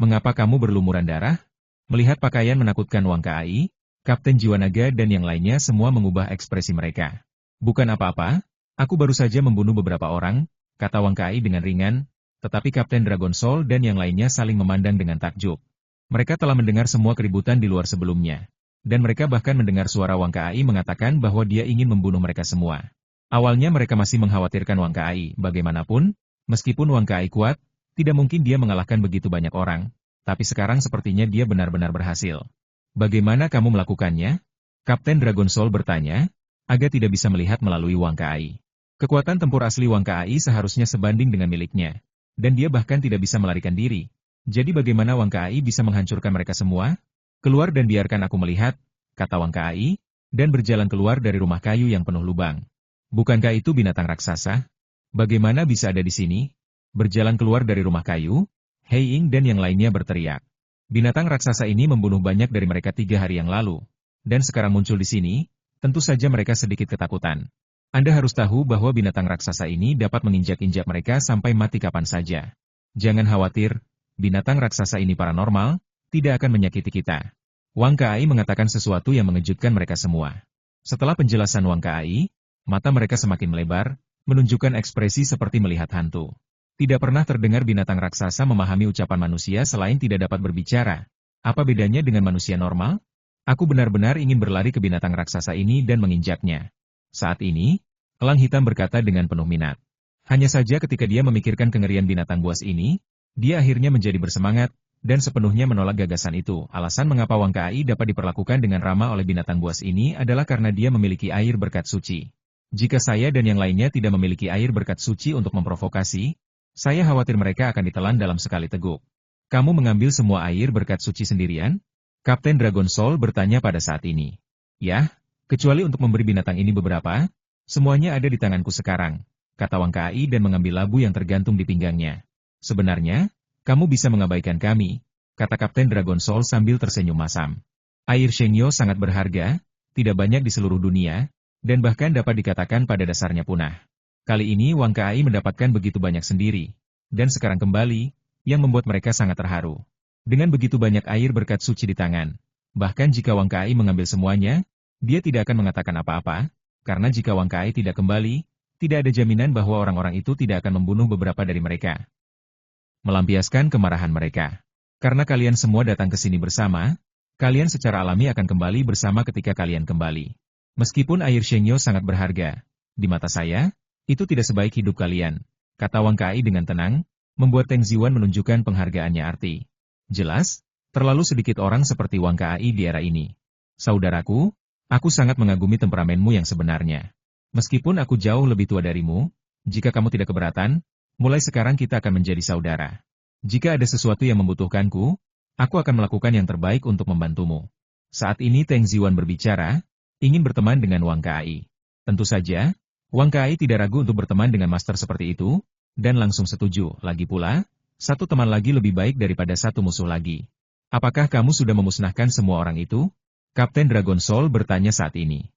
Mengapa kamu berlumuran darah? Melihat pakaian menakutkan Wang Kai, Kapten Jiwa Naga dan yang lainnya semua mengubah ekspresi mereka. Bukan apa-apa, aku baru saja membunuh beberapa orang, kata Wang Kai dengan ringan. Tetapi Kapten Dragon Soul dan yang lainnya saling memandang dengan takjub. Mereka telah mendengar semua keributan di luar sebelumnya. Dan mereka bahkan mendengar suara Wang Kai mengatakan bahwa dia ingin membunuh mereka semua. Awalnya mereka masih mengkhawatirkan Wang Kai, bagaimanapun, meskipun Wang Kai kuat, tidak mungkin dia mengalahkan begitu banyak orang. Tapi sekarang sepertinya dia benar-benar berhasil. Bagaimana kamu melakukannya? Kapten Dragon Soul bertanya, agak tidak bisa melihat melalui Wang Kai. Kekuatan tempur asli Wang Kai seharusnya sebanding dengan miliknya. Dan dia bahkan tidak bisa melarikan diri. Jadi bagaimana Wang Kai bisa menghancurkan mereka semua? Keluar dan biarkan aku melihat, kata Wang Kai, dan berjalan keluar dari rumah kayu yang penuh lubang. Bukankah itu binatang raksasa? Bagaimana bisa ada di sini? Berjalan keluar dari rumah kayu, Hei Ying dan yang lainnya berteriak. Binatang raksasa ini membunuh banyak dari mereka 3 hari yang lalu. Dan sekarang muncul di sini, tentu saja mereka sedikit ketakutan. Anda harus tahu bahwa binatang raksasa ini dapat menginjak-injak mereka sampai mati kapan saja. Jangan khawatir, binatang raksasa ini paranormal, tidak akan menyakiti kita. Wang Kai mengatakan sesuatu yang mengejutkan mereka semua. Setelah penjelasan Wang Kai, mata mereka semakin melebar, menunjukkan ekspresi seperti melihat hantu. Tidak pernah terdengar binatang raksasa memahami ucapan manusia selain tidak dapat berbicara. Apa bedanya dengan manusia normal? Aku benar-benar ingin berlari ke binatang raksasa ini dan menginjaknya. Saat ini, elang hitam berkata dengan penuh minat. Hanya saja ketika dia memikirkan kengerian binatang buas ini, dia akhirnya menjadi bersemangat, dan sepenuhnya menolak gagasan itu. Alasan mengapa Wang Kai dapat diperlakukan dengan ramah oleh binatang buas ini adalah karena dia memiliki air berkat suci. Jika saya dan yang lainnya tidak memiliki air berkat suci untuk memprovokasi, saya khawatir mereka akan ditelan dalam sekali teguk. Kamu mengambil semua air berkat suci sendirian? Kapten Dragon Soul bertanya pada saat ini. Ya. Kecuali untuk memberi binatang ini beberapa, semuanya ada di tanganku sekarang, kata Wang Kai dan mengambil labu yang tergantung di pinggangnya. Sebenarnya, kamu bisa mengabaikan kami, kata Kapten Dragon Soul sambil tersenyum masam. Air Shengyo sangat berharga, tidak banyak di seluruh dunia, dan bahkan dapat dikatakan pada dasarnya punah. Kali ini Wang Kai mendapatkan begitu banyak sendiri, dan sekarang kembali, yang membuat mereka sangat terharu. Dengan begitu banyak air berkat suci di tangan, bahkan jika Wang Kai mengambil semuanya, dia tidak akan mengatakan apa-apa, karena jika Wang Kai tidak kembali, tidak ada jaminan bahwa orang-orang itu tidak akan membunuh beberapa dari mereka. melampiaskan kemarahan mereka. Karena kalian semua datang ke sini bersama, kalian secara alami akan kembali bersama ketika kalian kembali. Meskipun air Shengyo sangat berharga, di mata saya, itu tidak sebaik hidup kalian, kata Wang Kai dengan tenang, membuat Teng Ziwan menunjukkan penghargaannya arti. Jelas, terlalu sedikit orang seperti Wang Kai di era ini. Saudaraku, aku sangat mengagumi temperamenmu yang sebenarnya. Meskipun aku jauh lebih tua darimu, jika kamu tidak keberatan, mulai sekarang kita akan menjadi saudara. Jika ada sesuatu yang membutuhkanku, aku akan melakukan yang terbaik untuk membantumu. Saat ini Teng Ziwan berbicara, ingin berteman dengan Wang Kai. Tentu saja, Wang Kai tidak ragu untuk berteman dengan master seperti itu, dan langsung setuju. Lagi pula, satu teman lagi lebih baik daripada satu musuh lagi. Apakah kamu sudah memusnahkan semua orang itu? Kapten Dragon Soul bertanya saat ini.